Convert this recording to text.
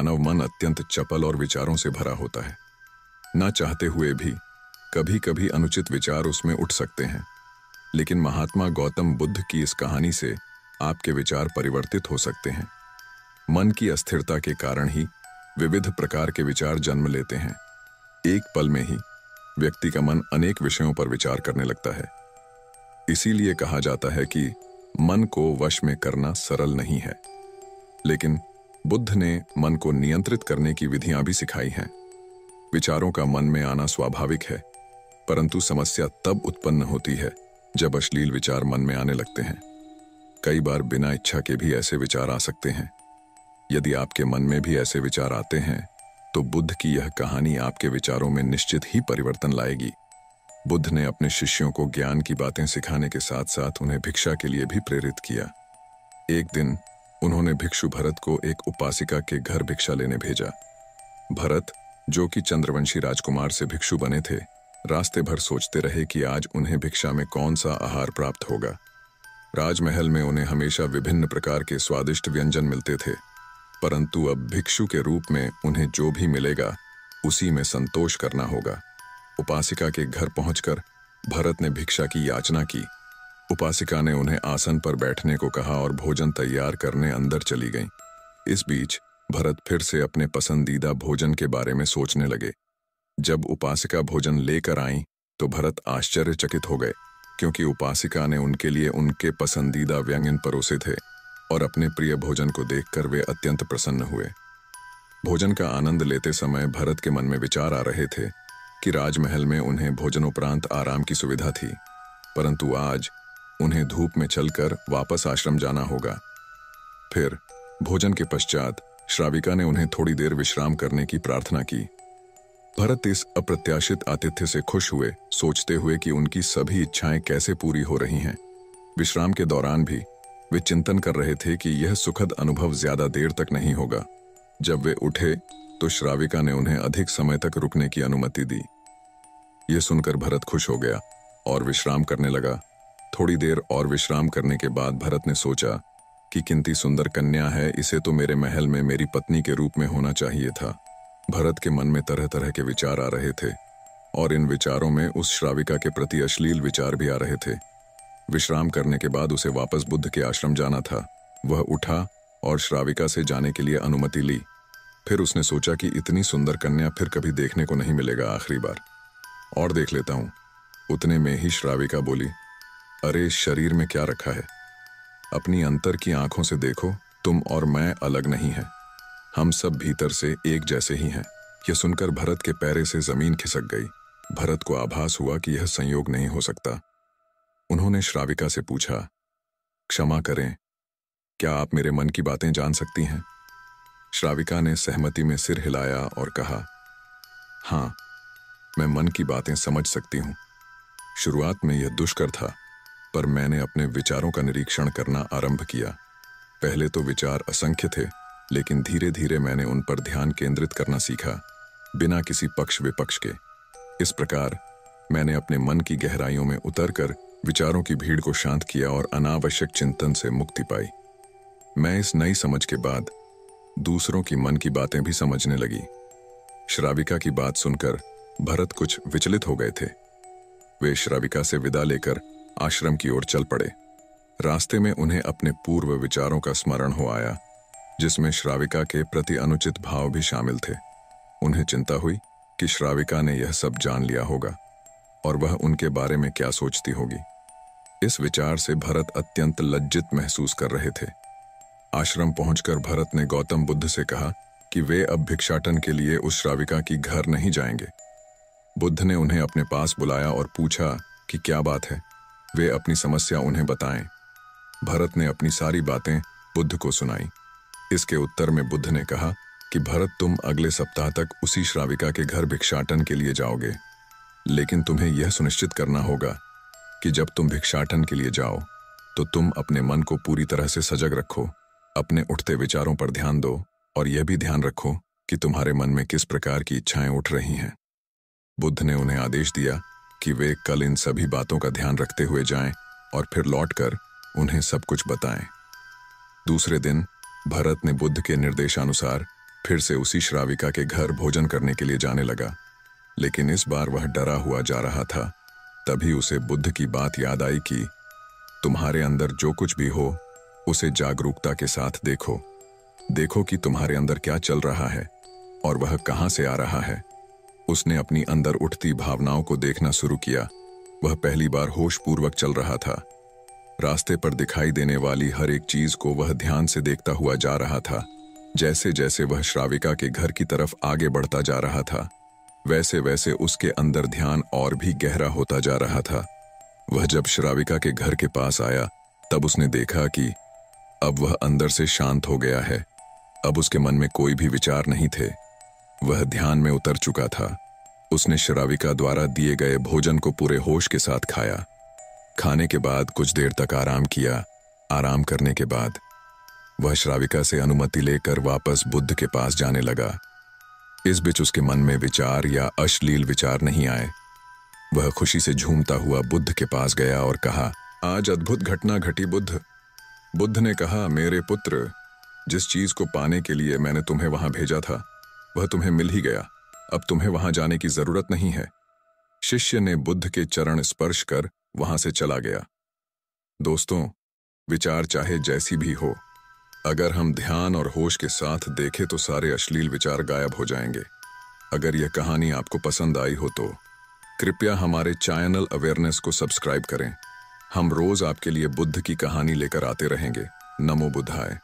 मानव मन अत्यंत चपल और विचारों से भरा होता है। ना चाहते हुए भी कभी कभी अनुचित विचार उसमें उठ सकते हैं। लेकिन महात्मा गौतम बुद्ध की इस कहानी से आपके विचार परिवर्तित हो सकते हैं। मन की अस्थिरता के कारण ही विविध प्रकार के विचार जन्म लेते हैं। एक पल में ही व्यक्ति का मन अनेक विषयों पर विचार करने लगता है। इसीलिए कहा जाता है कि मन को वश में करना सरल नहीं है। लेकिन बुद्ध ने मन को नियंत्रित करने की विधियां भी सिखाई हैं। विचारों का मन में आना स्वाभाविक है, परंतु समस्या तब उत्पन्न होती है जब अश्लील विचार मन में आने लगते हैं। कई बार बिना इच्छा के भी ऐसे विचार आ सकते हैं। यदि आपके मन में भी ऐसे विचार आते हैं तो बुद्ध की यह कहानी आपके विचारों में निश्चित ही परिवर्तन लाएगी। बुद्ध ने अपने शिष्यों को ज्ञान की बातें सिखाने के साथ साथ उन्हें भिक्षा के लिए भी प्रेरित किया। एक दिन उन्होंने भिक्षु भरत को एक उपासिका के घर भिक्षा लेने भेजा। भरत, जो कि चंद्रवंशी राजकुमार से भिक्षु बने थे, रास्ते भर सोचते रहे कि आज उन्हें भिक्षा में कौन सा आहार प्राप्त होगा। राजमहल में उन्हें हमेशा विभिन्न प्रकार के स्वादिष्ट व्यंजन मिलते थे, परंतु अब भिक्षु के रूप में उन्हें जो भी मिलेगा उसी में संतोष करना होगा। उपासिका के घर पहुंचकर भरत ने भिक्षा की याचना की। उपासिका ने उन्हें आसन पर बैठने को कहा और भोजन तैयार करने अंदर चली गईं। इस बीच भरत फिर से अपने पसंदीदा भोजन के बारे में सोचने लगे। जब उपासिका भोजन लेकर आईं तो भरत आश्चर्यचकित हो गए, क्योंकि उपासिका ने उनके लिए उनके पसंदीदा व्यंजन परोसे थे और अपने प्रिय भोजन को देखकर वे अत्यंत प्रसन्न हुए। भोजन का आनंद लेते समय भरत के मन में विचार आ रहे थे कि राजमहल में उन्हें भोजनोपरांत आराम की सुविधा थी, परंतु आज उन्हें धूप में चलकर वापस आश्रम जाना होगा। फिर भोजन के पश्चात श्राविका ने उन्हें थोड़ी देर विश्राम करने की प्रार्थना की। भरत इस अप्रत्याशित आतिथ्य से खुश हुए, सोचते हुए कि उनकी सभी इच्छाएं कैसे पूरी हो रही हैं। विश्राम के दौरान भी वे चिंतन कर रहे थे कि यह सुखद अनुभव ज्यादा देर तक नहीं होगा। जब वे उठे तो श्राविका ने उन्हें अधिक समय तक रुकने की अनुमति दी। यह सुनकर भरत खुश हो गया और विश्राम करने लगा। थोड़ी देर और विश्राम करने के बाद भरत ने सोचा कि कितनी सुंदर कन्या है, इसे तो मेरे महल में मेरी पत्नी के रूप में होना चाहिए था। भरत के मन में तरह तरह के विचार आ रहे थे और इन विचारों में उस श्राविका के प्रति अश्लील विचार भी आ रहे थे। विश्राम करने के बाद उसे वापस बुद्ध के आश्रम जाना था। वह उठा और श्राविका से जाने के लिए अनुमति ली। फिर उसने सोचा कि इतनी सुंदर कन्या फिर कभी देखने को नहीं मिलेगा, आखिरी बार और देख लेता हूं। उतने में ही श्राविका बोली, अरे शरीर में क्या रखा है? अपनी अंतर की आंखों से देखो, तुम और मैं अलग नहीं हैं। हम सब भीतर से एक जैसे ही हैं। यह सुनकर भरत के पैरे से जमीन खिसक गई। भरत को आभास हुआ कि यह संयोग नहीं हो सकता। उन्होंने श्राविका से पूछा, क्षमा करें, क्या आप मेरे मन की बातें जान सकती हैं? श्राविका ने सहमति में सिर हिलाया और कहा, हाँ, मैं मन की बातें समझ सकती हूँ। शुरुआत में यह दुष्कर था, पर मैंने अपने विचारों का निरीक्षण करना आरंभ किया। पहले तो विचार असंख्य थे, लेकिन धीरे धीरे मैंने उन पर ध्यान केंद्रित करना सीखा, बिना किसी पक्ष विपक्ष के। इस प्रकार मैंने अपने मन की गहराइयों में उतरकर विचारों की भीड़ को शांत किया और अनावश्यक चिंतन से मुक्ति पाई। मैं इस नई समझ के बाद दूसरों की मन की बातें भी समझने लगी। श्राविका की बात सुनकर भरत कुछ विचलित हो गए थे। वे श्राविका से विदा लेकर आश्रम की ओर चल पड़े। रास्ते में उन्हें अपने पूर्व विचारों का स्मरण हो आया, जिसमें श्राविका के प्रति अनुचित भाव भी शामिल थे। उन्हें चिंता हुई कि श्राविका ने यह सब जान लिया होगा और वह उनके बारे में क्या सोचती होगी। इस विचार से भरत अत्यंत लज्जित महसूस कर रहे थे। आश्रम पहुंचकर भरत ने गौतम बुद्ध से कहा कि वे अब भिक्षाटन के लिए उस श्राविका की घर नहीं जाएंगे। बुद्ध ने उन्हें अपने पास बुलाया और पूछा कि क्या बात है, वे अपनी समस्या उन्हें बताएं। भरत ने अपनी सारी बातें बुद्ध को सुनाई। इसके उत्तर में बुद्ध ने कहा कि भरत, तुम अगले सप्ताह तक उसी श्राविका के घर भिक्षाटन के लिए जाओगे, लेकिन तुम्हें यह सुनिश्चित करना होगा कि जब तुम भिक्षाटन के लिए जाओ तो तुम अपने मन को पूरी तरह से सजग रखो, अपने उठते विचारों पर ध्यान दो और यह भी ध्यान रखो कि तुम्हारे मन में किस प्रकार की इच्छाएं उठ रही हैं। बुद्ध ने उन्हें आदेश दिया कि वे कल इन सभी बातों का ध्यान रखते हुए जाएं और फिर लौटकर उन्हें सब कुछ बताएं। दूसरे दिन भरत ने बुद्ध के निर्देशानुसार फिर से उसी श्राविका के घर भोजन करने के लिए जाने लगा, लेकिन इस बार वह डरा हुआ जा रहा था। तभी उसे बुद्ध की बात याद आई कि तुम्हारे अंदर जो कुछ भी हो उसे जागरूकता के साथ देखो। देखो कि तुम्हारे अंदर क्या चल रहा है और वह कहां से आ रहा है। उसने अपनी अंदर उठती भावनाओं को देखना शुरू किया। वह पहली बार होशपूर्वक चल रहा था। रास्ते पर दिखाई देने वाली हर एक चीज को वह ध्यान से देखता हुआ जा रहा था। जैसे जैसे वह श्राविका के घर की तरफ आगे बढ़ता जा रहा था, वैसे वैसे उसके अंदर ध्यान और भी गहरा होता जा रहा था। वह जब श्राविका के घर के पास आया, तब उसने देखा कि अब वह अंदर से शांत हो गया है। अब उसके मन में कोई भी विचार नहीं थे। वह ध्यान में उतर चुका था। उसने श्राविका द्वारा दिए गए भोजन को पूरे होश के साथ खाया। खाने के बाद कुछ देर तक आराम किया। आराम करने के बाद वह श्राविका से अनुमति लेकर वापस बुद्ध के पास जाने लगा। इस बीच उसके मन में विचार या अश्लील विचार नहीं आए। वह खुशी से झूमता हुआ बुद्ध के पास गया और कहा, आज अद्भुत घटना घटी बुद्ध। बुद्ध ने कहा, मेरे पुत्र, जिस चीज को पाने के लिए मैंने तुम्हें वहां भेजा था वह तुम्हें मिल ही गया। अब तुम्हें वहां जाने की जरूरत नहीं है। शिष्य ने बुद्ध के चरण स्पर्श कर वहां से चला गया। दोस्तों, विचार चाहे जैसी भी हो, अगर हम ध्यान और होश के साथ देखें तो सारे अश्लील विचार गायब हो जाएंगे। अगर यह कहानी आपको पसंद आई हो तो कृपया हमारे चैनल अवेयरनेस को सब्सक्राइब करें। हम रोज आपके लिए बुद्ध की कहानी लेकर आते रहेंगे। नमो बुद्धाय।